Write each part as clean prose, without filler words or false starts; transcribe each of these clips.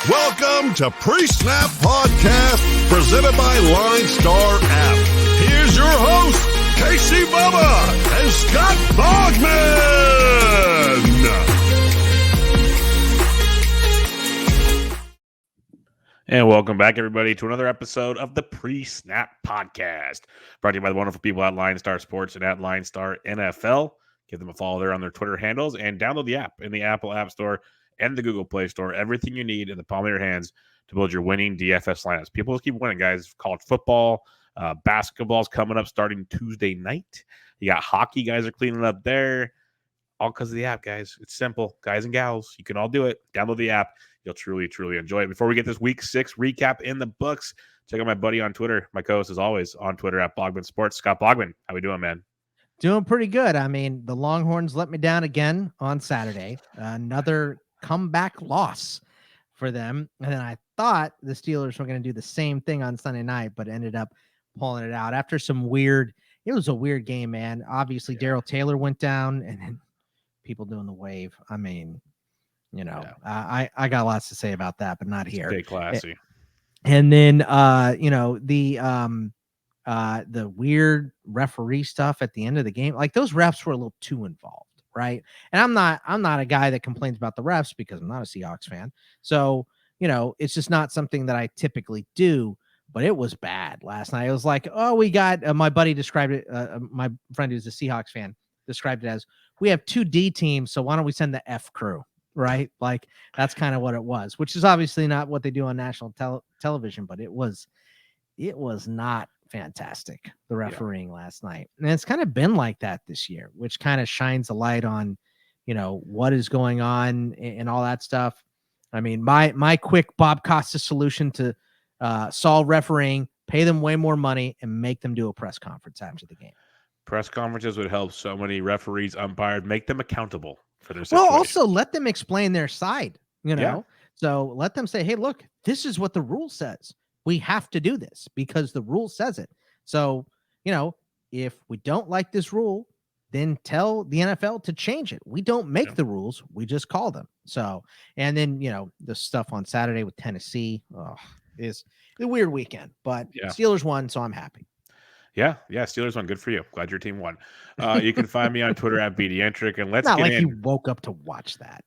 Welcome to Pre-Snap Podcast, presented by LineStar app. Here's your host, Casey Bubba and Scott Bogman. And welcome back, everybody, to another episode of the Pre-Snap Podcast, brought to you by the wonderful people at LineStar Sports and at LineStar NFL. Give them a follow there on their Twitter handles and download the app in the Apple App Store and the Google Play Store. Everything you need in the palm of your hands to build your winning DFS lineups. People just keep winning, guys. College football, basketball's coming up starting Tuesday night. You got hockey, guys are cleaning up there. All because of the app, guys. It's simple. Guys and gals, you can all do it. Download the app. You'll truly, truly enjoy it. Before we get this Week 6 recap in the books, check out my buddy on Twitter. My co-host, as always, on Twitter at Bogman Sports. Scott Bogman, how we doing, man? Doing pretty good. I mean, the Longhorns let me down again on Saturday. Another comeback loss for them. And then I thought the Steelers were going to do the same thing on Sunday night, but ended up pulling it out after it was a weird game, man. Obviously, Darrell Taylor went down and then people doing the wave. I mean, I got lots to say about that, but not here. Stay classy. And then, the weird referee stuff at the end of the game, like those refs were a little too involved. Right. And I'm not a guy that complains about the refs because I'm not a Seahawks fan. So, it's just not something that I typically do, but it was bad last night. It was like, oh, we got my buddy described it. My friend who's a Seahawks fan described it as, we have 2 D teams. So why don't we send the F crew? Right. Like that's kind of what it was, which is obviously not what they do on national television, but it was not fantastic, the refereeing last night. And it's kind of been like that this year, which kind of shines a light on, what is going on and all that stuff. I mean, my quick Bob Costa solution to solve refereeing, pay them way more money and make them do a press conference after the game. Press conferences would help so many referees, umpires, make them accountable for their situation. Well, also let them explain their side, So let them say, hey, look, this is what the rule says. We have to do this because the rule says it. So, if we don't like this rule, then tell the NFL to change it. We don't make the rules. We just call them. So, and then, the stuff on Saturday with Tennessee is a weird weekend, but Steelers won. So I'm happy. Yeah. Steelers won. Good for you. Glad your team won. You can find me on Twitter at BDentric, and let's not get like in. You woke up to watch that.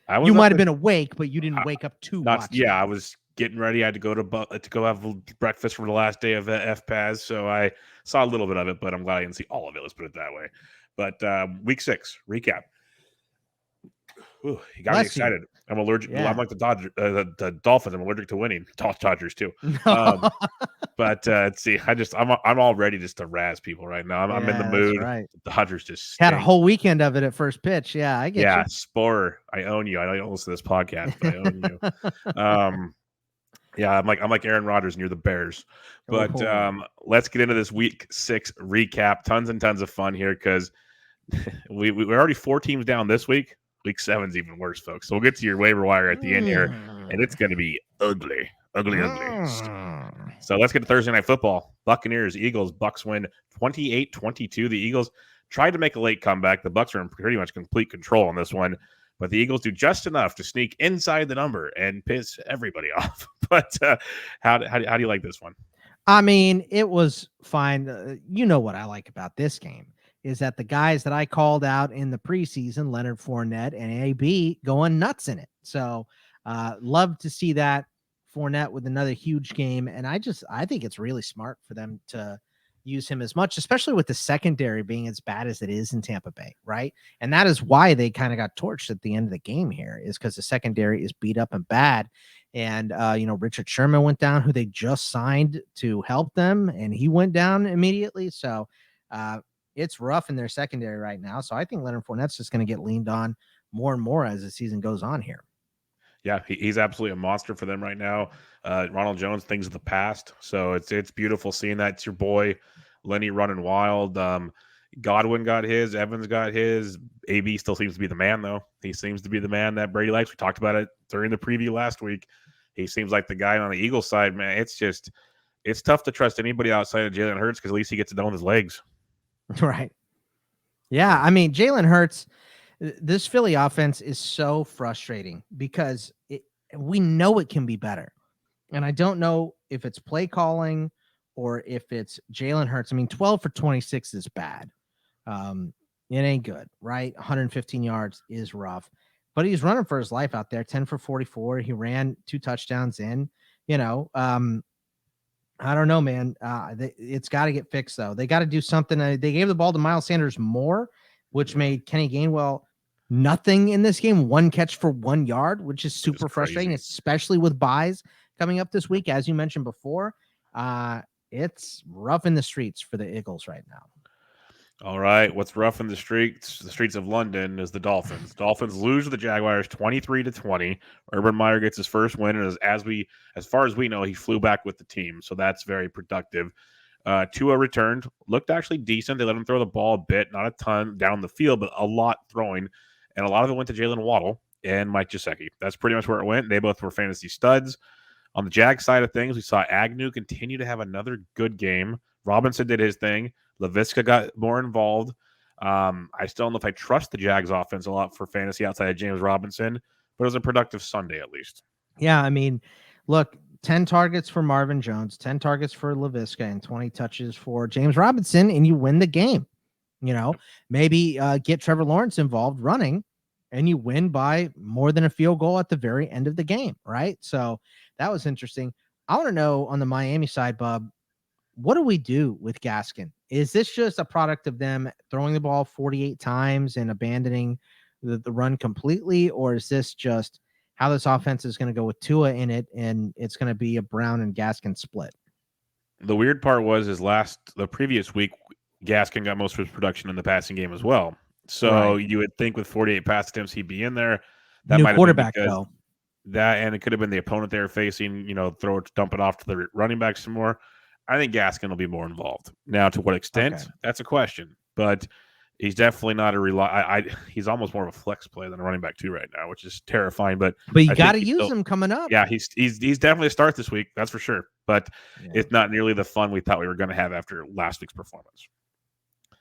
You might have been awake, but you didn't wake up to watch. Yeah, I was getting ready. I had to go have breakfast for the last day of FPAS, so I saw a little bit of it, but I'm glad I didn't see all of it. Let's put it that way. But Week 6 recap. Ooh, you got me excited. I'm allergic. Yeah. I'm like the Dolphins. I'm allergic to winning. Dodgers too. But let's see. I'm all ready just to razz people right now. I'm in the mood. Right. The Dodgers just had a whole weekend of it at first pitch. Yeah, I get you. Yeah, Sporer, I own you. I don't listen to this podcast, but I own you. Yeah, I'm like Aaron Rodgers, and you're the Bears. But let's get into this Week 6 recap. Tons and tons of fun here because we're already 4 teams down this week. Week 7 is even worse, folks. So we'll get to your waiver wire at the end here, and it's going to be ugly. So let's get to Thursday Night Football. Buccaneers, Eagles. Bucs win 28-22. The Eagles tried to make a late comeback. The Bucs are in pretty much complete control on this one, but the Eagles do just enough to sneak inside the number and piss everybody off. But how do you like this one? I mean, it was fine. You know what I like about this game is that the guys that I called out in the preseason, Leonard Fournette and AB, going nuts in it. So love to see that. Fournette with another huge game. And I think it's really smart for them to use him as much, especially with the secondary being as bad as it is in Tampa Bay, right? And that is why they kind of got torched at the end of the game here, is because the secondary is beat up and bad. And, Richard Sherman went down, who they just signed to help them, and he went down immediately. So it's rough in their secondary right now. So I think Leonard Fournette's just going to get leaned on more and more as the season goes on here. Yeah, he's absolutely a monster for them right now. Ronald Jones, things of the past. So it's beautiful seeing that. It's your boy, Lenny, running wild. Godwin got his. Evans got his. AB still seems to be the man, though. He seems to be the man that Brady likes. We talked about it during the preview last week. He seems like the guy on the Eagles side, man. It's tough to trust anybody outside of Jalen Hurts because at least he gets it done with his legs. Right. Yeah, I mean, Jalen Hurts, this Philly offense is so frustrating because we know it can be better. And I don't know if it's play calling or if it's Jalen Hurts. I mean, 12 for 26 is bad. It ain't good, right? 115 yards is rough, but he's running for his life out there. 10 for 44. He ran 2 touchdowns in, I don't know, man. It's got to get fixed, though. They got to do something. They gave the ball to Miles Sanders more, which made Kenny Gainwell nothing in this game. 1 catch for 1 yard, which is super frustrating, especially with buys coming up this week. As you mentioned before, it's rough in the streets for the Eagles right now. All right, what's rough in the streets of London is the Dolphins. Dolphins lose to the Jaguars 23-20. Urban Meyer gets his first win, and as far as we know, he flew back with the team, so that's very productive. Tua returned, looked actually decent. They let him throw the ball a bit, not a ton down the field, but a lot throwing, and a lot of it went to Jalen Waddle and Mike Gesicki. That's pretty much where it went. They both were fantasy studs. On the Jag side of things, we saw Agnew continue to have another good game. Robinson did his thing. LaVisca got more involved. I still don't know if I trust the Jags offense a lot for fantasy outside of James Robinson, but it was a productive Sunday at least. Yeah, I mean, look, 10 targets for Marvin Jones, 10 targets for LaVisca, and 20 touches for James Robinson, and you win the game. Maybe get Trevor Lawrence involved running, and you win by more than a field goal at the very end of the game, right? So that was interesting. I want to know on the Miami side, Bub, what do we do with Gaskin? Is this just a product of them throwing the ball 48 times and abandoning the run completely? Or is this just how this offense is going to go with Tua in it, and it's going to be a Brown and Gaskin split? The weird part was the previous week, Gaskin got most of his production in the passing game as well. So You would think with 48 pass attempts, he'd be in there. That might quarterback, though. That, and it could have been the opponent they were facing, dump it off to the running back some more. I think Gaskin will be more involved. Now, to what extent? That's a question. But he's definitely not he's almost more of a flex play than a running back too right now, which is terrifying. But you got to use him coming up. Yeah, he's definitely a start this week. That's for sure. But it's not nearly the fun we thought we were going to have after last week's performance.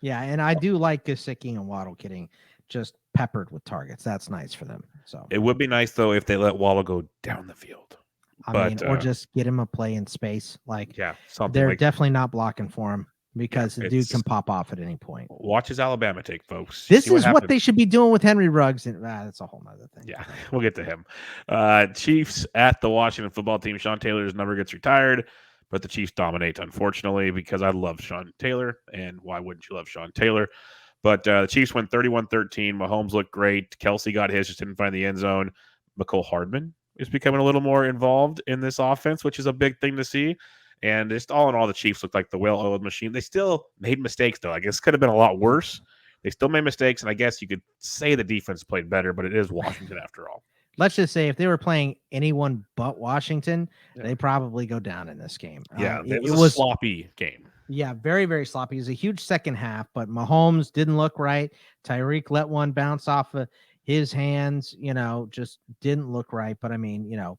Yeah, and I do like Gesicki and Waddle getting just peppered with targets. That's nice for them. So it would be nice though if they let Waddle go down the field. Or just get him a play in space. Something they're definitely not blocking for him because the dude can pop off at any point. Watch his Alabama take, folks. This is what they should be doing with Henry Ruggs. And that's a whole nother thing. Yeah, we'll get to him. Chiefs at the Washington football team. Sean Taylor's number gets retired, but the Chiefs dominate, unfortunately, because I love Sean Taylor. And why wouldn't you love Sean Taylor? But the Chiefs went 31-13. Mahomes looked great. Kelsey got his, just didn't find the end zone. Mecole Hardman is becoming a little more involved in this offense, which is a big thing to see. And just all in all, the Chiefs looked like the well-oiled machine. They still made mistakes, though. I guess it could have been a lot worse. They still made mistakes, and I guess you could say the defense played better, but it is Washington after all. Let's just say if they were playing anyone but Washington, they probably go down in this game. Yeah, it was a sloppy game. Yeah, very, very sloppy. It was a huge second half, but Mahomes didn't look right. Tyreek let one bounce off of his hands, just didn't look right. But I mean,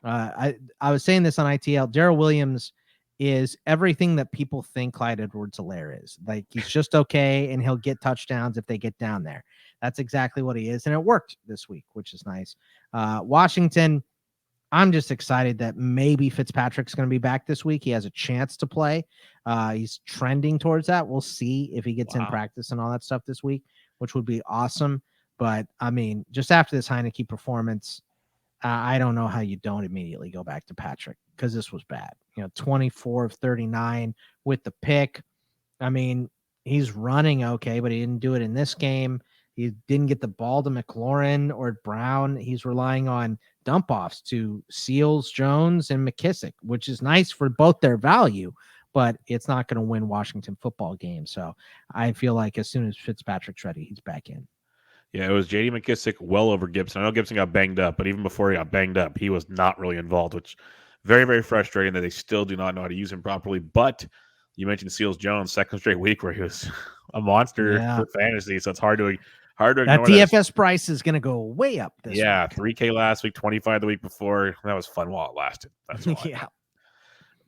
I was saying this on ITL. Darrell Williams is everything that people think Clyde Edwards-Helaire is. Like, he's just okay, and he'll get touchdowns if they get down there. That's exactly what he is, and it worked this week, which is nice. Washington, I'm just excited that maybe Fitzpatrick's going to be back this week. He has a chance to play. He's trending towards that. We'll see if he gets in practice and all that stuff this week, which would be awesome. But, I mean, just after this Heineke performance, I don't know how you don't immediately go back to Patrick, because this was bad. 24 of 39 with the pick. I mean, he's running okay, but he didn't do it in this game. He didn't get the ball to McLaurin or Brown. He's relying on dump-offs to Seals, Jones, and McKissick, which is nice for both their value, but it's not going to win Washington football games. So I feel like as soon as Fitzpatrick's ready, he's back in. Yeah, it was J.D. McKissick well over Gibson. I know Gibson got banged up, but even before he got banged up, he was not really involved, which very, very frustrating that they still do not know how to use him properly. But you mentioned Seals Jones, second straight week where he was a monster for fantasy, so it's hard to ignore. That DFS price is going to go way up this week. $3K last week, 25 the week before. That was fun while it lasted. That's why. Yeah.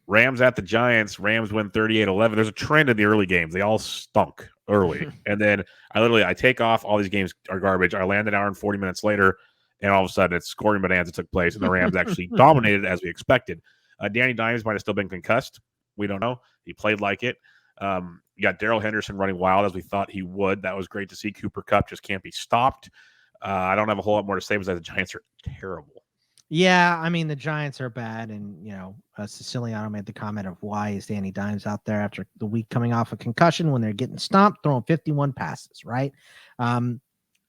Rams at the Giants. Rams win 38-11. There's a trend in the early games. They all stunk early. And then I take off. All these games are garbage. I land an hour and 40 minutes later, and all of a sudden it's scoring bonanza took place, and the Rams actually dominated as we expected. Danny Dimes might have still been concussed. We don't know. He played like it. You got Darrell Henderson running wild as we thought he would. That was great to see. Cooper Kupp just can't be stopped. I don't have a whole lot more to say besides the Giants are terrible. Yeah, I mean, the Giants are bad, and, Siciliano made the comment of why is Danny Dimes out there after the week coming off a concussion when they're getting stomped, throwing 51 passes, right?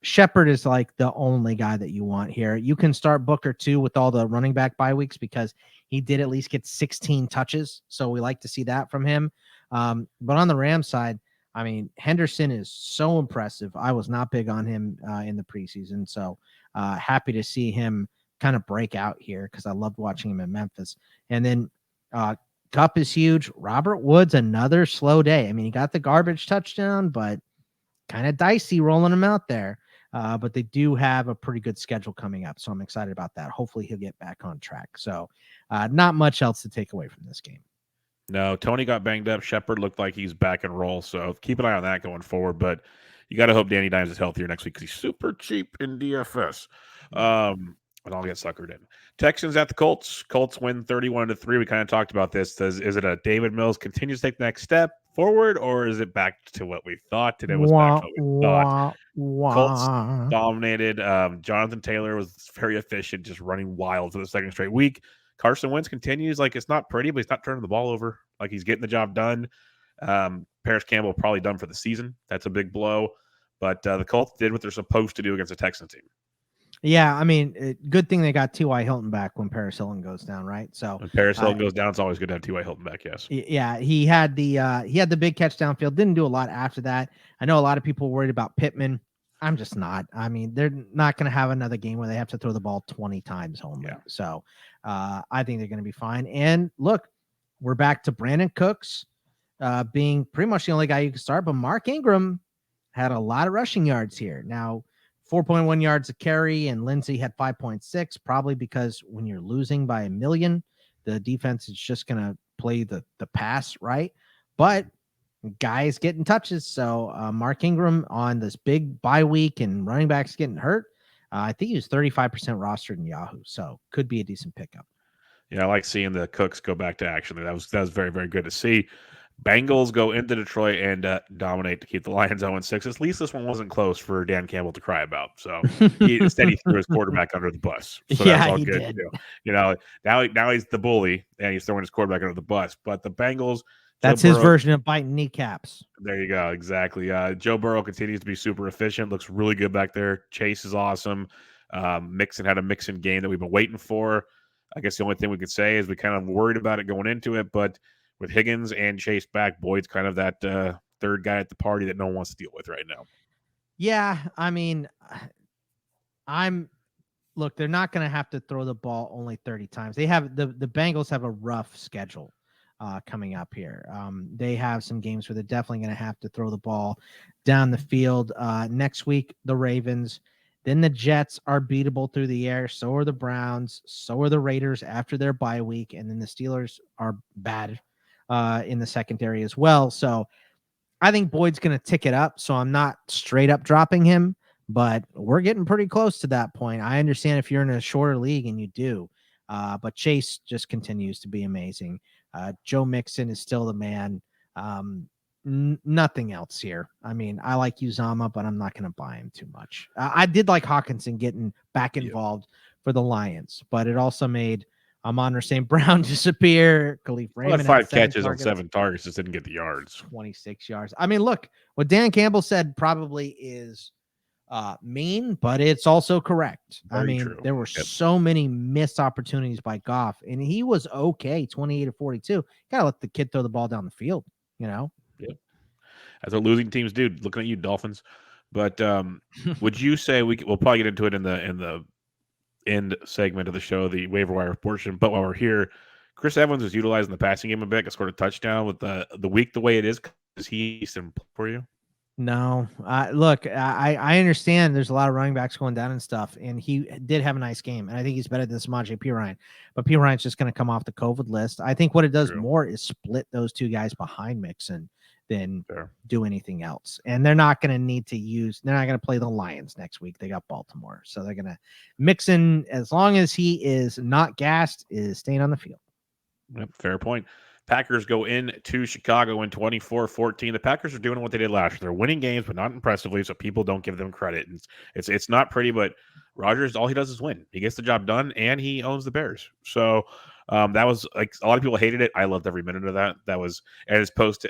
Shepard is like the only guy that you want here. You can start Booker too with all the running back bye weeks because he did at least get 16 touches, so we like to see that from him. But on the Rams side, I mean, Henderson is so impressive. I was not big on him in the preseason, so happy to see him kind of break out here because I loved watching him in Memphis. And then Kupp is huge. Robert Woods, another slow day. I mean, he got the garbage touchdown, but kind of dicey rolling him out there. But they do have a pretty good schedule coming up, so I'm excited about that. Hopefully he'll get back on track. So not much else to take away from this game. No, Tony got banged up. Shepard looked like he's back and roll, so keep an eye on that going forward. But you got to hope Danny Dimes is healthier next week because he's super cheap in DFS. And I'll get suckered in. Texans at the Colts. Colts win 31-3. We kind of talked about this. Is it a David Mills continues to take the next step forward, or is it back to what we thought? And it was back to what we thought. Colts dominated. Jonathan Taylor was very efficient, just running wild for the second straight week. Carson Wentz continues. Like, it's not pretty, but he's not turning the ball over. Like, he's getting the job done. Paris Campbell probably done for the season. That's a big blow. But the Colts did what they're supposed to do against the Texans team. Yeah, I mean, good thing they got T.Y. Hilton back when Paris Hilton goes down, right? So when Paris Hilton goes down, it's always good to have T.Y. Hilton back. Yes. Yeah, he had the big catch downfield. Didn't do a lot after that. I know a lot of people were worried about Pittman. I'm just not. I mean, they're not going to have another game where they have to throw the ball 20 times home. Yeah. So I think they're going to be fine. And look, we're back to Brandon Cooks being pretty much the only guy you can start. But Mark Ingram had a lot of rushing yards here. Now, 4.1 yards a carry, and Lindsey had 5.6, probably because when you're losing by 1 million, the defense is just going to play the pass, right? But guys getting touches. So Mark Ingram on this big bye week and running backs getting hurt. I think he was 35% rostered in Yahoo, so could be a decent pickup. Yeah, I like seeing the Cooks go back to action. That was very, very good to see. Bengals go into Detroit and dominate to keep the Lions 0-6. At least this one wasn't close for Dan Campbell to cry about. So instead he threw his quarterback under the bus. So that's all good did. To do. Now he's the bully and he's throwing his quarterback under the bus. But the Bengals, that's his version of biting kneecaps. There you go. Exactly. Joe Burrow continues to be super efficient. Looks really good back there. Chase is awesome. Mixon had a Mixon game that we've been waiting for. I guess the only thing we could say is we kind of worried about it going into it, but with Higgins and Chase back, Boyd's kind of that third guy at the party that no one wants to deal with right now. Yeah, I mean, look, they're not going to have to throw the ball only 30 times. They have the Bengals have a rough schedule coming up here. They have some games where they're definitely going to have to throw the ball down the field. Next week, the Ravens. Then the Jets are beatable through the air. So are the Browns. So are the Raiders after their bye week. And then the Steelers are bad in the secondary as well. So I think Boyd's going to tick it up. So I'm not straight up dropping him, but we're getting pretty close to that point. I understand if you're in a shorter league and you do, but Chase just continues to be amazing. Joe Mixon is still the man. Nothing else here. I mean, I like Uzama, but I'm not going to buy him too much. I did like Hawkinson getting back involved for the Lions, but it also made Amon-Ra St. Brown disappear. Khalif Raymond had 5 catches on 7 targets, just didn't get the yards. 26 yards. I mean, look, what Dan Campbell said probably is mean, but it's also correct. Very true. There were so many missed opportunities by Goff, and he was okay, 28-42. Gotta let the kid throw the ball down the field, Yep. That's what losing teams do. Looking at you, Dolphins. But would you say we'll probably get into it in the end segment of the show, the waiver wire portion. But while we're here, Chris Evans was utilizing the passing game a bit. Scored a touchdown with the week the way it is. Is he simple for you? No, look, I understand there's a lot of running backs going down and stuff, and he did have a nice game, and I think he's better than Samaje Perine, but Perine's just going to come off the COVID list. I think what it does True. more is split those two guys behind Mixon than Fair. do anything else, and they're not going to they're not going to play the Lions next week. They got Baltimore, so they're going to Mixon, as long as he is not gassed, is staying on the field. Yep, fair point. Packers go into Chicago in 24-14. The Packers are doing what they did last year. They're winning games, but not impressively, so people don't give them credit. And it's not pretty, but Rodgers, all he does is win. He gets the job done, and he owns the Bears. So that was like a lot of people hated it. I loved every minute of that. That was his post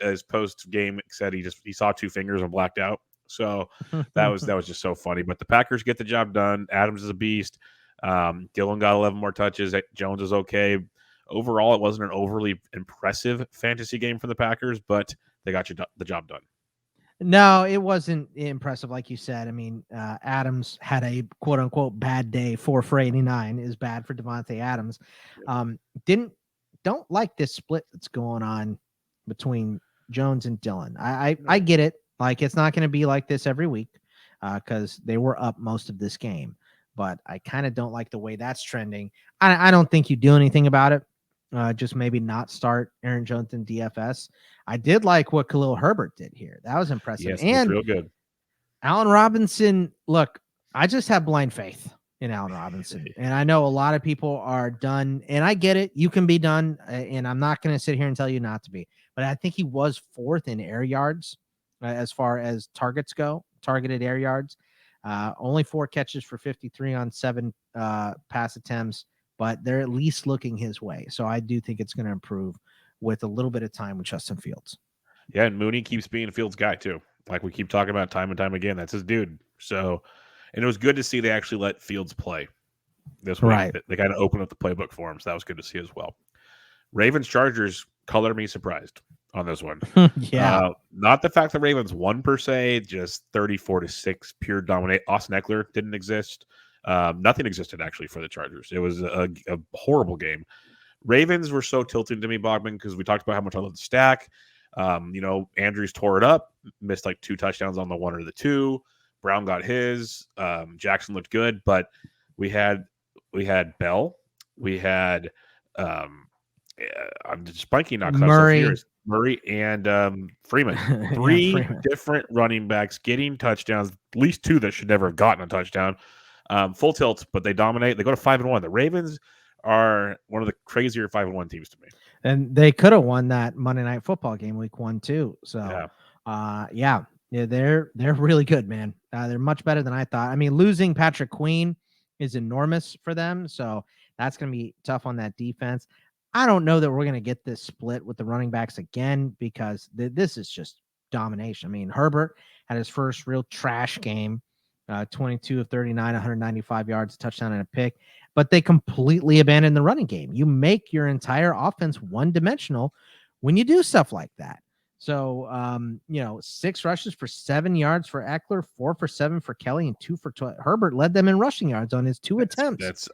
game said he saw two fingers and blacked out. So that was just so funny. But the Packers get the job done. Adams is a beast. Dillon got 11 more touches. Jones is okay. Overall, it wasn't an overly impressive fantasy game for the Packers, but they got the job done. No, it wasn't impressive, like you said. I mean, Adams had a quote unquote bad day. 4 for 89 is bad for Devontae Adams. Don't like this split that's going on between Jones and Dillon. I get it. Like, it's not going to be like this every week because they were up most of this game. But I kind of don't like the way that's trending. I don't think you do anything about it. Just maybe not start Aaron Jones in DFS. I did like what Khalil Herbert did here. That was impressive. Yes, and real good. Allen Robinson, look, I just have blind faith in Allen Robinson. And I know a lot of people are done, and I get it. You can be done, and I'm not going to sit here and tell you not to be. But I think he was 4th in air yards as far as targets go, targeted air yards. Only 4 catches for 53 on 7 pass attempts, but they're at least looking his way. So I do think it's going to improve with a little bit of time with Justin Fields. Yeah, and Mooney keeps being Fields' guy too. Like we keep talking about time and time again. That's his dude. So, and it was good to see they actually let Fields play this week. Right. They kind of opened up the playbook for him. So that was good to see as well. Ravens Chargers, color me surprised on this one. Yeah. Not the fact the Ravens won per se, just 34-6, pure dominate. Austin Eckler didn't exist. Nothing existed actually for the Chargers. It was a horrible game. Ravens were so tilting to me, Bogman, because we talked about how much I love the stack. Andrews tore it up, missed like 2 touchdowns on the 1 or the 2. Brown got his. Jackson looked good, but we had Bell. We had I'm just blanking now because Murray and Freeman. 3 different running backs getting touchdowns, at least 2 that should never have gotten a touchdown. Full tilt, but they dominate. They go to 5-1. The Ravens are one of the crazier 5-1 teams to me. And they could have won that Monday Night Football game week 1 too. So yeah, they're really good, man. They're much better than I thought. I mean, losing Patrick Queen is enormous for them. So that's going to be tough on that defense. I don't know that we're going to get this split with the running backs again because this is just domination. I mean, Herbert had his first real trash game, 22 of 39, 195 yards, a touchdown and a pick, but they completely abandoned the running game. You make your entire offense one-dimensional when you do stuff like that. So, 6 rushes for 7 yards for Eckler, 4 for 7 for Kelly, and 2 for Herbert led them in rushing yards on his 2 attempts. That's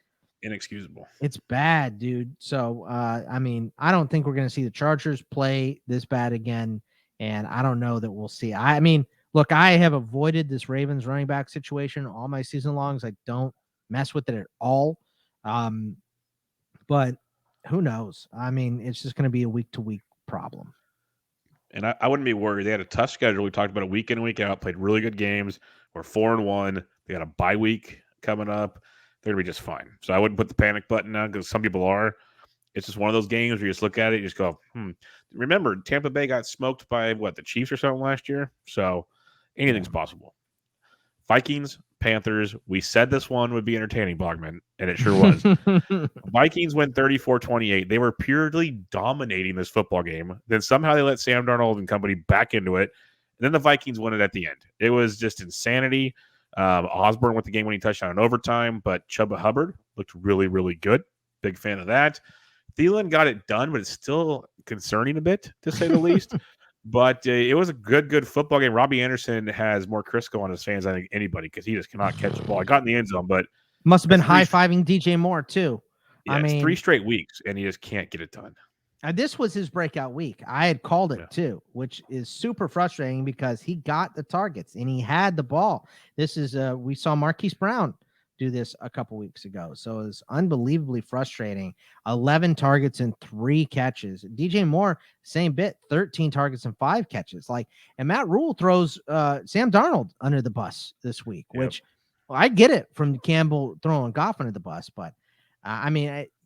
inexcusable. It's bad, dude. So, I mean, I don't think we're going to see the Chargers play this bad again, and I don't know that we'll see. I mean, look, I have avoided this Ravens running back situation all my season longs. I don't mess with it at all. But who knows? I mean, it's just going to be a week-to-week problem. And I wouldn't be worried. They had a tough schedule. We talked about it week in and week out, played really good games. We're 4-1. They got a bye week coming up. They're going to be just fine. So I wouldn't put the panic button on because some people are. It's just one of those games where you just look at it, you just go, Remember, Tampa Bay got smoked by, the Chiefs or something last year? So anything's possible. Vikings, Panthers. We said this one would be entertaining, Bogman, and it sure was. Vikings win 34-28. They were purely dominating this football game. Then somehow they let Sam Darnold and company back into it. And then the Vikings won it at the end. It was just insanity. Osborne with the game-winning touchdown in overtime, but Chuba Hubbard looked really, really good. Big fan of that. Thielen got it done, but it's still concerning a bit, to say the least. But it was a good football game. Robbie Anderson has more Crisco on his fans than anybody because he just cannot catch the ball. I got in the end zone, but must have been high-fiving DJ Moore too. Yeah, it's 3 straight weeks, and he just can't get it done. This was his breakout week. I had called it Yeah. too, which is super frustrating because he got the targets and he had the ball. This is we saw Marquise Brown do this a couple weeks ago. So it was unbelievably frustrating. 11 targets and 3 catches. DJ Moore, same bit, 13 targets and 5 catches. And Matt Rule throws Sam Darnold under the bus this week, which I get it from Campbell throwing Goff under the bus, but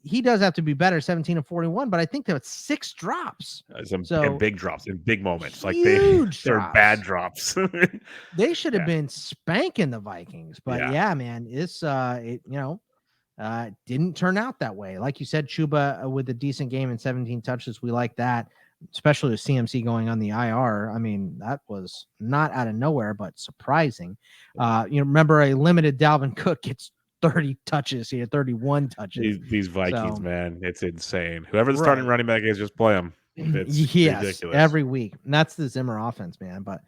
he does have to be better, 17 and 41, but I think that's 6 drops. And big drops in big moments. They're bad drops. They should have been spanking the Vikings, but man, it's didn't turn out that way. Like you said, Chuba with a decent game and 17 touches. We like that, especially with CMC going on the IR. I mean, that was not out of nowhere, but surprising. Remember a limited Dalvin Cook gets 30 touches here, 31 touches. These Vikings, man, it's insane. Whoever the starting running back is, just play them. It's ridiculous. Every week. And that's the Zimmer offense, man. But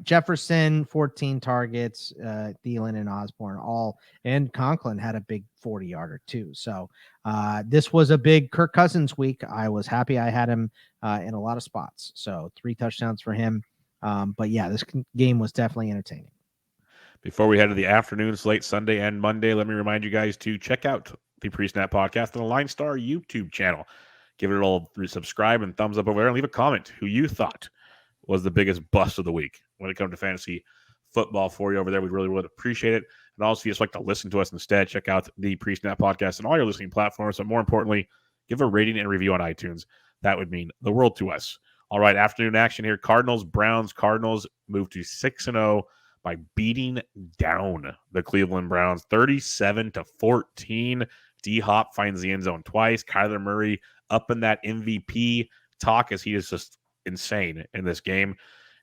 Jefferson, 14 targets, Thielen and Osborne and Conklin had a big 40-yarder too. So this was a big Kirk Cousins week. I was happy I had him in a lot of spots. So 3 touchdowns for him. But this game was definitely entertaining. Before we head to the afternoon slate Sunday and Monday, let me remind you guys to check out the Pre-Snap Podcast on the LineStar YouTube channel. Give it a little subscribe and thumbs up over there and leave a comment who you thought was the biggest bust of the week when it comes to fantasy football for you over there. We really would appreciate it. And also, if you just like to listen to us instead, check out the Pre-Snap Podcast on all your listening platforms. But more importantly, give a rating and review on iTunes. That would mean the world to us. All right, afternoon action here. Cardinals, Browns. Cardinals move to 6-0 by beating down the Cleveland Browns 37-14. D-Hop finds the end zone twice. Kyler Murray up in that MVP talk as he is just insane in this game.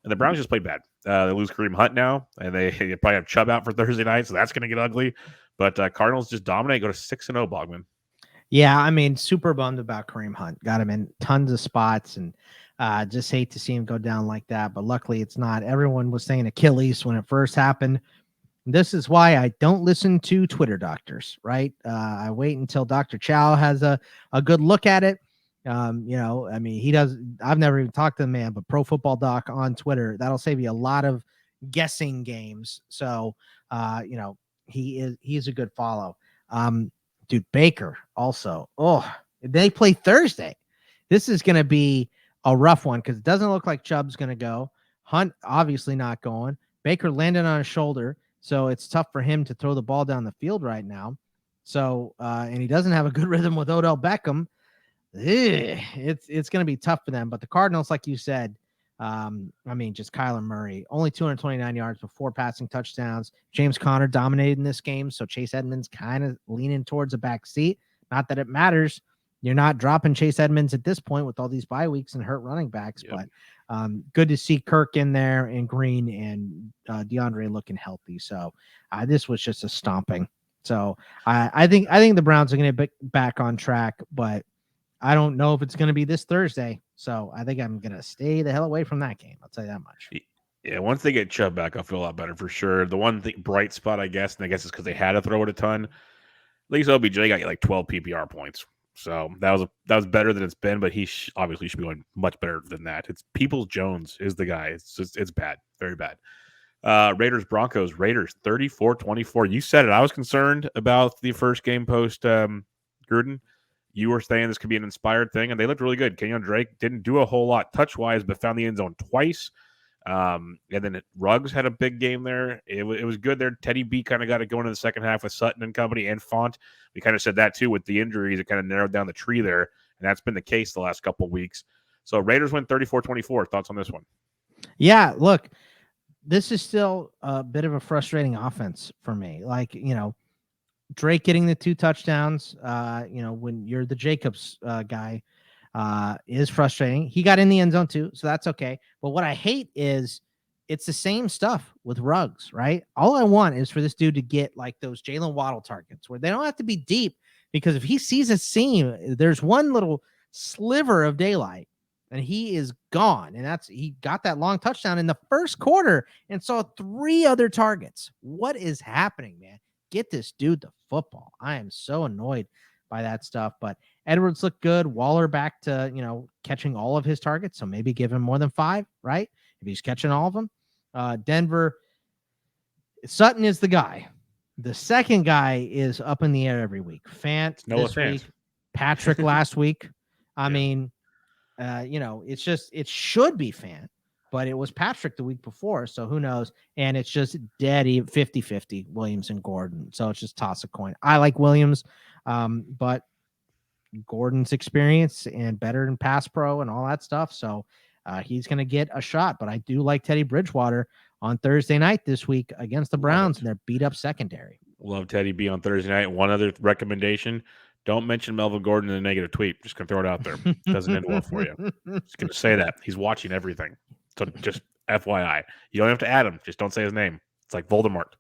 And the Browns just played bad. They lose Kareem Hunt now, and they probably have Chubb out for Thursday night, so that's going to get ugly. But Cardinals just dominate, go to 6-0, Bogman. Yeah, I mean, super bummed about Kareem Hunt. Got him in tons of spots, and just hate to see him go down like that. But luckily, it's not. Everyone was saying Achilles when it first happened. This is why I don't listen to Twitter doctors, right? I wait until Dr. Chow has a good look at it. He does. I've never even talked to the man, but Pro Football Doc on Twitter, that'll save you a lot of guessing games. So, he's a good follow. Dude, Baker also. Oh, they play Thursday. This is going to be a rough one because it doesn't look like Chubb's going to go. Hunt obviously not going. Baker landed on his shoulder. So it's tough for him to throw the ball down the field right now. So, and he doesn't have a good rhythm with Odell Beckham. It's going to be tough for them. But the Cardinals, like you said, just Kyler Murray, only 229 yards with 4 passing touchdowns. James Conner dominated in this game. So Chase Edmonds kind of leaning towards a back seat. Not that it matters. You're not dropping Chase Edmonds at this point with all these bye weeks and hurt running backs, but good to see Kirk in there and Green and DeAndre looking healthy. So this was just a stomping. So I think the Browns are going to be back on track, but I don't know if it's going to be this Thursday. So I think I'm going to stay the hell away from that game. I'll tell you that much. Yeah, once they get Chubb back, I'll feel a lot better for sure. The one bright spot, I guess, and I guess it's because they had to throw it a ton. At least OBJ got like 12 PPR points. So that was better than it's been, but he obviously should be going much better than that. It's Peoples-Jones is the guy. It's bad, very bad. Raiders, Broncos, Raiders 34-24. You said it. I was concerned about the first game post Gruden. You were saying this could be an inspired thing, and they looked really good. Kenyon Drake didn't do a whole lot touch-wise, but found the end zone twice. And then Ruggs had a big game there. It was good there. Teddy B kind of got it going in the second half with Sutton and company and Font. We kind of said that too with the injuries. It kind of narrowed down the tree there, and that's been the case the last couple of weeks. So Raiders win 34-24. Thoughts on this one? Yeah, look, this is still a bit of a frustrating offense for me. Drake getting the 2 touchdowns, when you're the Jacobs guy, is frustrating. He got in the end zone too, so that's okay. But what I hate is it's the same stuff with Ruggs, right? All I want is for this dude to get like those Jalen Waddle targets where they don't have to be deep, because if he sees a seam, there's one little sliver of daylight and he is gone. And he got that long touchdown in the first quarter and saw 3 other targets. What is happening, man? Get this dude the football. I am so annoyed by that stuff. But Edwards looked good. Waller back to, catching all of his targets. So maybe give him more than 5, right? If he's catching all of them. Denver, Sutton is the guy. The second guy is up in the air every week. Fant this week, Patrick last week. I mean, it should be Fant, but it was Patrick the week before. So who knows? And it's just dead 50-50, Williams and Gordon. So it's just toss a coin. I like Williams, but Gordon's experience and better than pass pro and all that stuff. So he's going to get a shot. But I do like Teddy Bridgewater on Thursday night this week against the Browns and their beat up secondary. Love Teddy B on Thursday night. One other recommendation: don't mention Melvin Gordon in a negative tweet. Just gonna throw it out there. Doesn't end well for you. Just gonna say that he's watching everything. So just FYI, you don't have to add him. Just don't say his name. It's like Voldemort.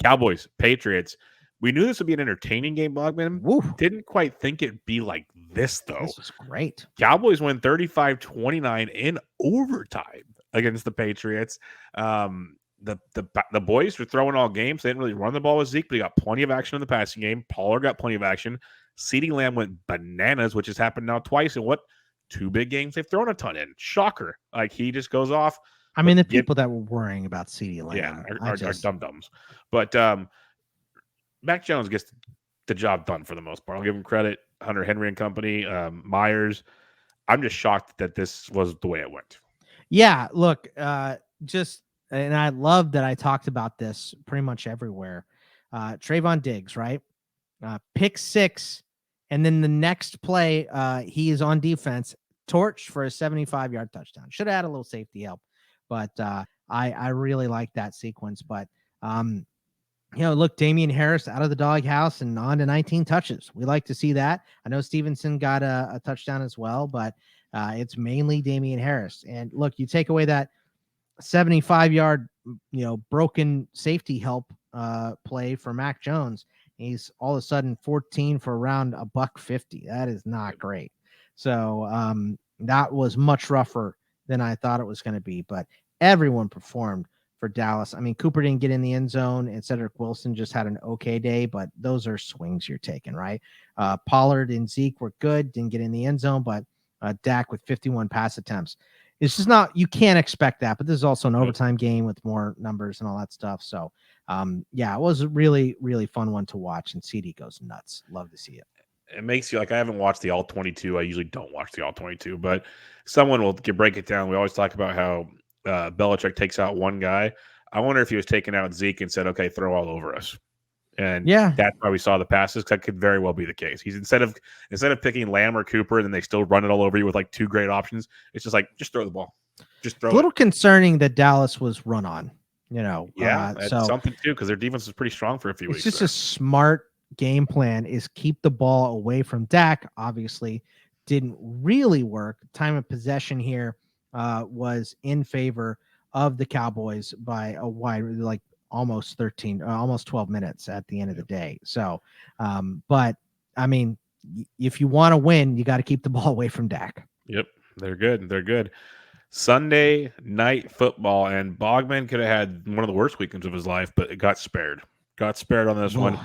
Cowboys, Patriots. We knew this would be an entertaining game, Bogman. Woo. Didn't quite think it'd be like this, though. This was great. Cowboys win 35-29 in overtime against the Patriots. The boys were throwing all games. They didn't really run the ball with Zeke, but he got plenty of action in the passing game. Pollard got plenty of action. CeeDee Lamb went bananas, which has happened now twice in 2 big games they've thrown a ton in. Shocker. Like, he just goes off. I mean, the people that were worrying about CeeDee Lamb are dum-dums. But Mac Jones gets the job done for the most part. I'll give him credit. Hunter Henry and company, Myers. I'm just shocked that this was the way it went. Yeah, look, and I love that I talked about this pretty much everywhere. Trayvon Diggs, right? Pick 6, and then the next play, he is on defense, torch for a 75-yard touchdown. Should have had a little safety help, but I really like that sequence. But look, Damian Harris out of the doghouse and on to 19 touches. We like to see that. I know Stevenson got a touchdown as well, but it's mainly Damian Harris. And look, you take away that 75-yard, broken safety help play for Mac Jones. He's all of a sudden 14 for around $150. That is not great. So that was much rougher than I thought it was going to be. But everyone performed for Dallas. I mean, Cooper didn't get in the end zone, and Cedric Wilson just had an okay day, but those are swings you're taking, right? Pollard and Zeke were good, didn't get in the end zone, but Dak with 51 pass attempts. It's just not, you can't expect that, but this is also an overtime game with more numbers and all that stuff. So, it was a really, really fun one to watch, and CD goes nuts. Love to see it. It makes you like, I haven't watched the All 22. I usually don't watch the All 22, but someone will break it down. We always talk about how Belichick takes out one guy. I wonder if he was taking out Zeke and said, okay, throw all over us. And that's why we saw the passes. That could very well be the case. He's instead of picking Lamb or Cooper, and then they still run it all over you with like 2 great options. It's just like, just throw the ball. Just throw it. A little concerning that Dallas was run on, that's something too, because their defense was pretty strong for a few weeks. It's just a smart game plan is keep the ball away from Dak. Obviously didn't really work. Time of possession here was in favor of the Cowboys by a wide, like almost 12 minutes at the end of the day. So, but I mean, if you want to win, you got to keep the ball away from Dak. Yep. They're good. Sunday night football, and Bogman could have had one of the worst weekends of his life, but it got spared. On this one.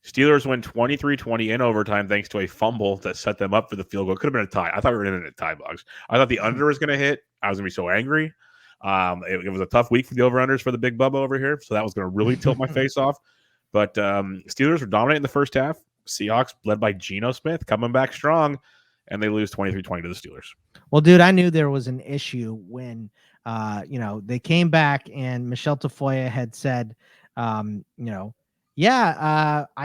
Steelers win 23-20 in overtime thanks to a fumble that set them up for the field goal. It could have been a tie. I thought we were in a tie box. I thought the under was going to hit. I was going to be so angry. It was a tough week for the over-unders for the big Bubba over here, so that was going to really tilt my face off. But Steelers were dominating the first half. Seahawks, led by Geno Smith, coming back strong, and they lose 23-20 to the Steelers. Well, dude, I knew there was an issue when, they came back and Michelle Tafoya had said, I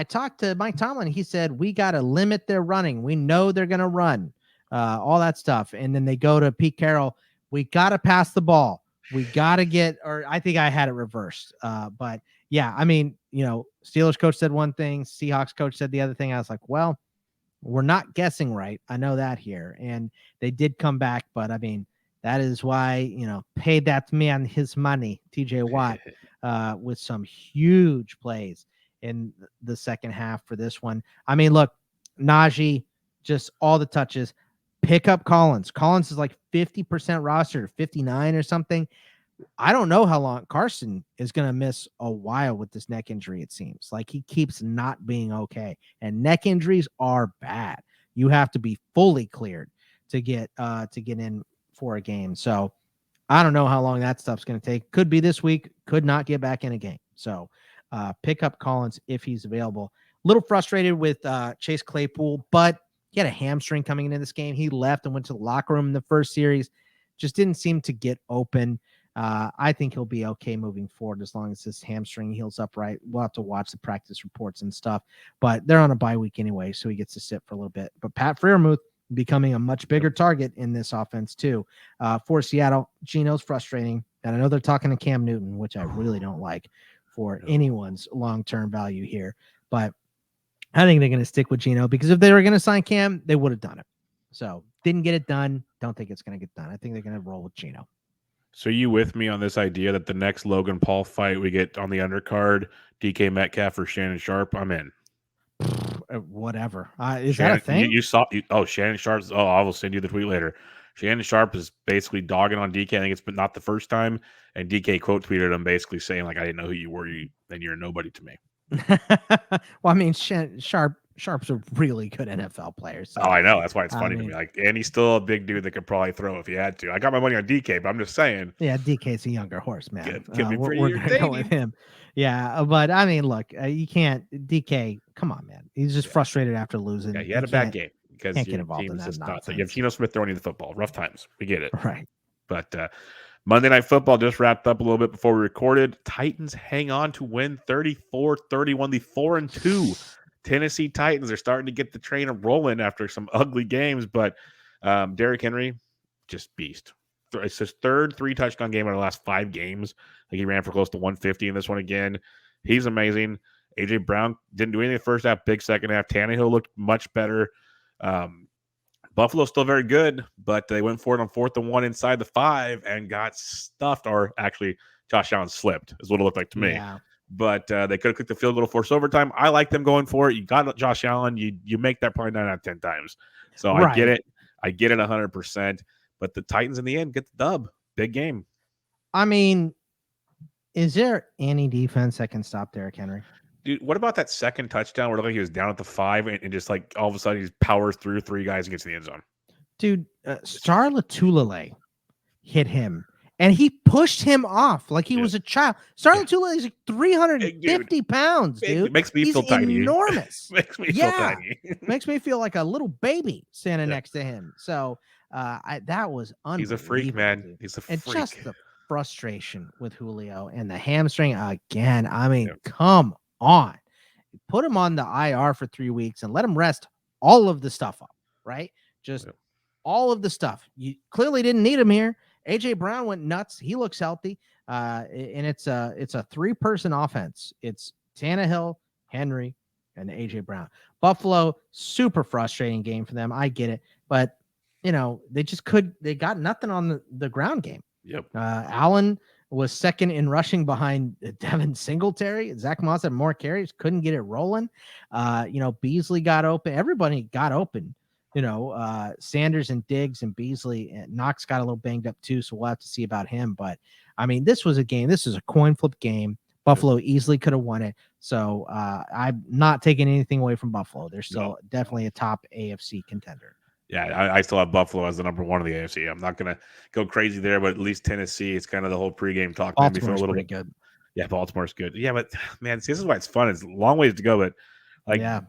talked to Mike Tomlin. He said, we got to limit their running. We know they're going to run, all that stuff. And then they go to Pete Carroll. We got to pass the ball. We got to get, or I think I had it reversed. But yeah, I mean, Steelers coach said one thing, Seahawks coach said the other thing. I was like, well, we're not guessing right. I know that here. And they did come back, but I mean, that is why, pay that man his money, TJ Watt, with some huge plays in the second half for this one. I mean, look, Najee, just all the touches. Pick up Collins. Collins is like 50% roster, 59 or something. I don't know how long Carson is going to miss a while with this neck injury. It seems like he keeps not being okay, and neck injuries are bad. You have to be fully cleared to get in for a game. So I don't know how long that stuff's going to take. Could be this week, could not get back in a game. So pick up Collins if he's available. A little frustrated with Chase Claypool, but he had a hamstring coming into this game. He left and went to the locker room in the first series. Just didn't seem to get open. I think he'll be okay moving forward as long as his hamstring heals up right. We'll have to watch the practice reports and stuff, but they're on a bye week anyway, so he gets to sit for a little bit. But Pat Freiermuth becoming a much bigger target in this offense too. For Seattle, Geno's frustrating, and I know they're talking to Cam Newton, which I really don't like for anyone's long-term value here, but I think they're going to stick with Geno because if they were going to sign Cam, they would have done it. So didn't get it done. Don't think it's going to get done. I think they're going to roll with Geno. So you with me on this idea that the next Logan Paul fight we get on the undercard, DK Metcalf or Shannon Sharp? I'm in. Whatever. Is that a thing? You saw? Shannon Sharp's. Oh, I will send you the tweet later. Shannon Sharp is basically dogging on DK. I think it's been not the first time. And DK quote tweeted him basically saying, like, I didn't know who you were. Then you're a nobody to me. Well, I mean, Sharp's a really good NFL player. So, oh, I know. That's why it's funny to me. Like, and he's still a big dude that could probably throw if he had to. I got my money on DK, but I'm just saying. Yeah, DK's a younger horse, man. We're going to go with him. Yeah, but I mean, look, you can't. DK, come on, man. He's just frustrated after losing. Yeah, he had a bad game because can't get involved in that nonsense. You have Geno Smith throwing you the football. Rough times. We get it. Right. But Monday Night Football just wrapped up a little bit before we recorded. Titans hang on to win 34-31. The 4-2 Tennessee Titans are starting to get the train rolling after some ugly games. But Derrick Henry, just beast. It's his third 3-touchdown game in the last 5 games. Like he ran for close to 150 in this one again. He's amazing. A.J. Brown didn't do anything the first half, big second half. Tannehill looked much better. Buffalo's still very good, but they went for it on 4th and 1 inside the 5 and got stuffed. Or actually, Josh Allen slipped, is what it looked like to me. Yeah. But they could have clicked the field goal to force overtime. I like them going for it. You got Josh Allen. You make that probably 9 out of 10 times. So right. I get it. I get it 100%. But the Titans in the end get the dub. Big game. I mean, is there any defense that can stop Derrick Henry? Dude, what about that second touchdown where it looked like he was down at the 5 and just like all of a sudden he powers through 3 guys and gets in the end zone? Dude, Star Latulele hit him and he pushed him off like he was a child. Star Latulele is like 350 pounds, dude. It makes me feel tiny. Enormous. Makes me feel tiny. Makes me feel like a little baby standing next to him. So that was unbelievable. He's a freak, man. Dude. He's a and freak. Just the frustration with Julio and the hamstring again. I mean, come on. Put him on the IR for 3 weeks and let him rest all of the stuff up, right? Just all of the stuff. You clearly didn't need him here. AJ Brown went nuts. He looks healthy. And it's a 3-person offense. It's Tannehill, Henry, and AJ Brown. Buffalo, super frustrating game for them. I get it. But they got nothing on the ground game. Yep. Allen was second in rushing behind Devin Singletary. Zach Moss had more carries, couldn't get it rolling. Beasley got open. Everybody got open. Sanders and Diggs and Beasley and Knox got a little banged up too, so we'll have to see about him. But I mean, this was a game. This is a coin flip game. Buffalo easily could have won it. So I'm not taking anything away from Buffalo. They're still definitely a top AFC contender. Yeah, I still have Buffalo as the number 1 of the AFC. I'm not going to go crazy there, but at least Tennessee, it's kind of the whole pregame talk. Baltimore's a little bit good. Yeah, Baltimore's good. Yeah, but man, see, this is why it's fun. It's a long ways to go, but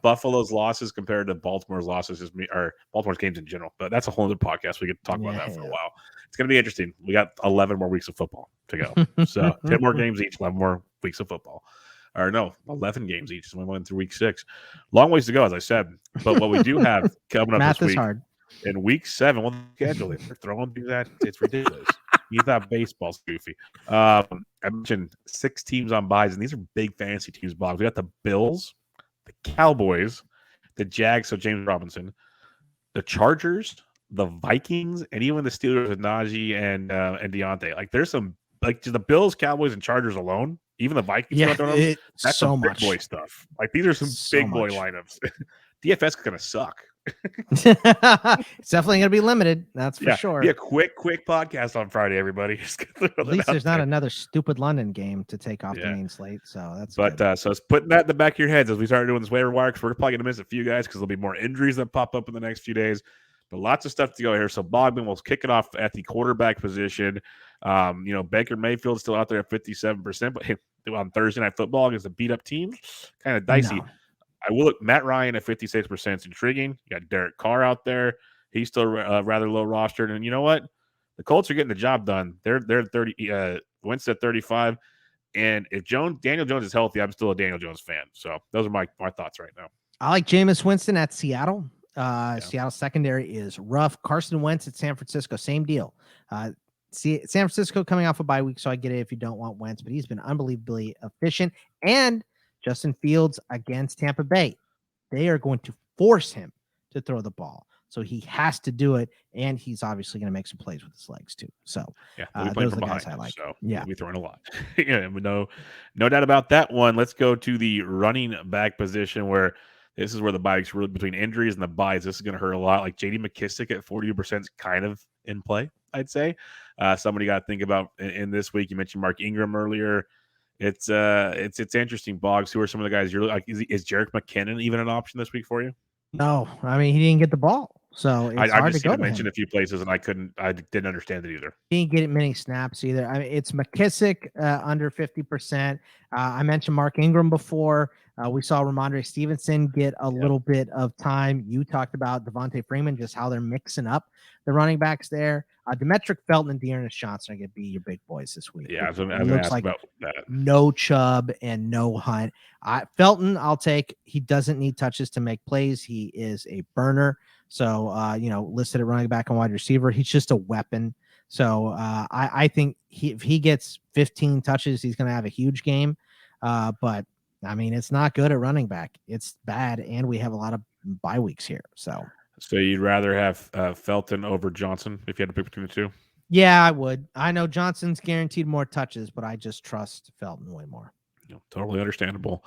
Buffalo's losses compared to Baltimore's losses or Baltimore's games in general. But that's a whole other podcast. We could talk about that for a while. It's going to be interesting. We got 11 more weeks of football to go. So 10 more games each, 11 more weeks of football. Or no, 11 games each. So we went through week 6. Long ways to go, as I said. But what we do have coming up this week, hard. In week 7, we'll schedule it. They're throwing through that. It's ridiculous. You thought baseball's goofy. I mentioned 6 teams on buys, and these are big fantasy teams. Bob, we got the Bills, the Cowboys, the Jags, so James Robinson, the Chargers, the Vikings, and even the Steelers with Najee and Deontay. Like, there's some like the Bills, Cowboys, and Chargers alone. Even the Vikings, that's so some much big boy stuff. Like, these are some big boy lineups. DFS is gonna suck. It's definitely going to be limited. That's for sure. Be a quick podcast on Friday, everybody. At least there's not another stupid London game to take off the main slate. So that's good. So it's putting that in the back of your heads as we start doing this waiver wire, because we're probably going to miss a few guys because there'll be more injuries that pop up in the next few days. But lots of stuff to go here. So Bogman will kick it off at the quarterback position. Baker Mayfield's still out there at 57%, but on Thursday Night Football against a beat-up team, kind of dicey. No. I will look Matt Ryan at 56% is intriguing. You got Derek Carr out there. He's still rather low rostered. And you know what? The Colts are getting the job done. They're 30. Wentz at 35. And if Daniel Jones is healthy, I'm still a Daniel Jones fan. So those are my thoughts right now. I like Jameis Winston at Seattle. Seattle secondary is rough. Carson Wentz at San Francisco, same deal. San Francisco coming off a bye week, so I get it if you don't want Wentz, but he's been unbelievably efficient. And Justin Fields against Tampa Bay, they are going to force him to throw the ball. So he has to do it, and he's obviously going to make some plays with his legs too. So those are the guys I like. So we'll be throwing a lot. No doubt about that one. Let's go to the running back position, where this is where the bye weeks really between injuries and the buys. This is going to hurt a lot. Like J.D. McKissick at 42% is kind of in play, I'd say. Somebody got to think about in this week. You mentioned Mark Ingram earlier. It's interesting. Boggs, who are some of the guys you're like? Is Jerick McKinnon even an option this week for you? No, I mean, he didn't get the ball, so it's hard to go to him. I mentioned a few places, and I didn't understand it either. He didn't get many snaps either. I mean, it's McKissick under 50%. I mentioned Mark Ingram before. We saw Ramondre Stevenson get a little bit of time. You talked about Devontae Freeman, just how they're mixing up the running backs there. Demetric Felton and Dearness Johnson are going to be your big boys this week. Yeah, it looks like about that. No Chubb and no Hunt. Felton, I'll take. He doesn't need touches to make plays. He is a burner. So, listed at running back and wide receiver. He's just a weapon. So I think if he gets 15 touches, he's going to have a huge game. But I mean, it's not good at running back. It's bad, and we have a lot of bye weeks here. So you'd rather have Felton over Johnson if you had to pick between the two? Yeah, I would. I know Johnson's guaranteed more touches, but I just trust Felton way more. Totally understandable.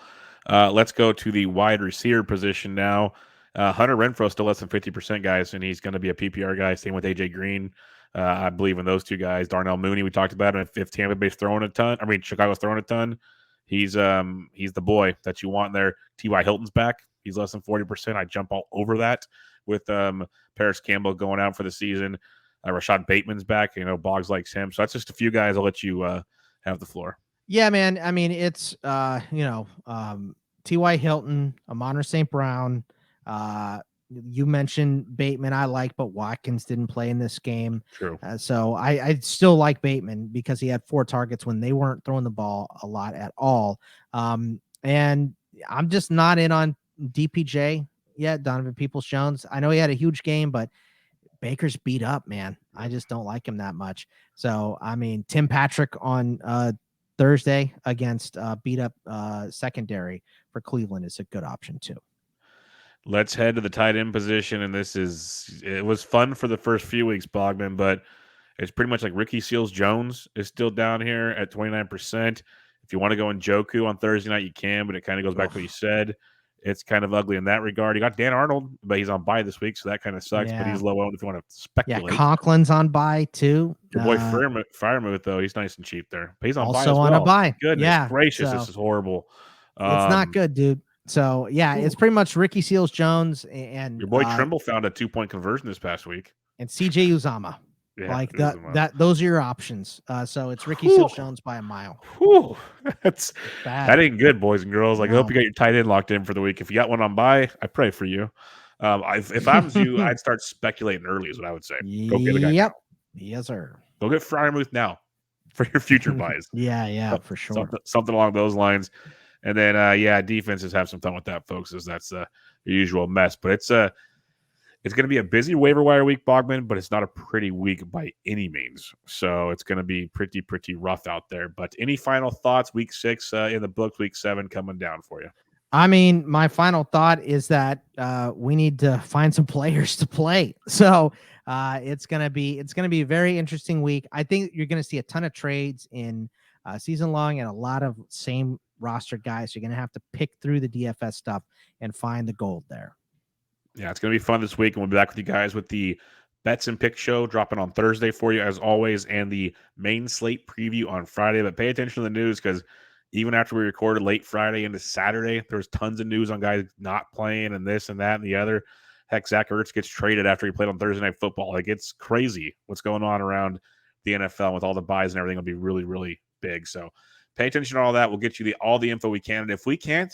Let's go to the wide receiver position now. Hunter Renfro still less than 50%, guys, and he's going to be a PPR guy. Same with AJ Green. I believe in those two guys. Darnell Mooney, we talked about him. If Tampa Bay's throwing a ton, Chicago's throwing a ton, he's the boy that you want there. T.Y. Hilton's back. He's less than 40%. I jump all over that with Paris Campbell going out for the season. Rashad Bateman's back. Boggs likes him. So that's just a few guys. I'll let you have the floor. Yeah, man. I mean, it's T.Y. Hilton, Amon St. Brown. You mentioned Bateman I like, but Watkins didn't play in this game. True. So I still like Bateman because he had 4 targets when they weren't throwing the ball a lot at all. And I'm just not in on DPJ yet, Donovan Peoples-Jones. I know he had a huge game, but Baker's beat up, man. I just don't like him that much. So, I mean, Tim Patrick on Thursday against beat up secondary for Cleveland is a good option too. Let's head to the tight end position, and it was fun for the first few weeks, Bogman, but it's pretty much like Ricky Seals-Jones is still down here at 29%. If you want to go in Njoku on Thursday night, you can, but it kind of goes back to what you said. It's kind of ugly in that regard. You got Dan Arnold, but he's on bye this week, so that kind of sucks, but he's low owned if you want to speculate. Yeah, Conklin's on bye too. Your boy Freiermuth, though, he's nice and cheap there. But he's on bye as also well. on a bye. Goodness gracious, this is horrible. It's not good, dude. So, it's pretty much Ricky Seals-Jones and your boy Trimble found a 2-point conversion this past week. And CJ Uzama. Those are your options. So it's Ricky Seals-Jones by a mile. That's bad. That ain't good, boys and girls. I hope you got your tight end locked in for the week. If you got one on bye, I pray for you. If I was you, I'd start speculating early is what I would say. Go get a guy. Yep. Yes, sir. Go get Freiermuth now for your future buys. For sure. Something along those lines. And then, defenses have some fun with that, folks, as that's the usual mess. But it's going to be a busy waiver wire week, Bogman, but it's not a pretty week by any means. So it's going to be pretty rough out there. But any final thoughts, week 6 in the books, week 7 coming down for you? I mean, my final thought is that we need to find some players to play. So it's going to be a very interesting week. I think you're going to see a ton of trades in season long and a lot of same roster guys. You're going to have to pick through the DFS stuff and find the gold there. Yeah, it's going to be fun this week, and we'll be back with you guys with the Bets and Picks show dropping on Thursday for you, as always, and the main slate preview on Friday. But pay attention to the news, because even after we recorded late Friday into Saturday, there's tons of news on guys not playing and this and that and the other. Heck, Zach Ertz gets traded after he played on Thursday Night Football. Like, it's crazy what's going on around the NFL with all the buys and everything. Will be really, really big. So pay attention to all that. We'll get you all the info we can. And if we can't,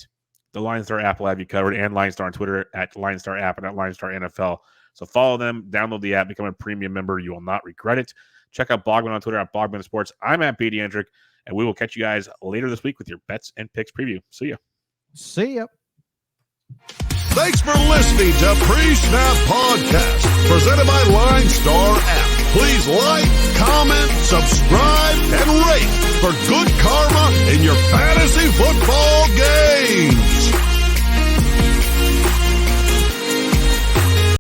the LineStar app will have you covered, and LineStar on Twitter at LineStar app and at LineStar NFL. So follow them, download the app, become a premium member. You will not regret it. Check out Bogman on Twitter at Bogman Sports. I'm at BD Hendrick, and we will catch you guys later this week with your Bets and Picks preview. See ya. See ya. Thanks for listening to Pre-Snap Podcast, presented by LineStar app. Please like, comment, subscribe, and rate for good karma in your fantasy football.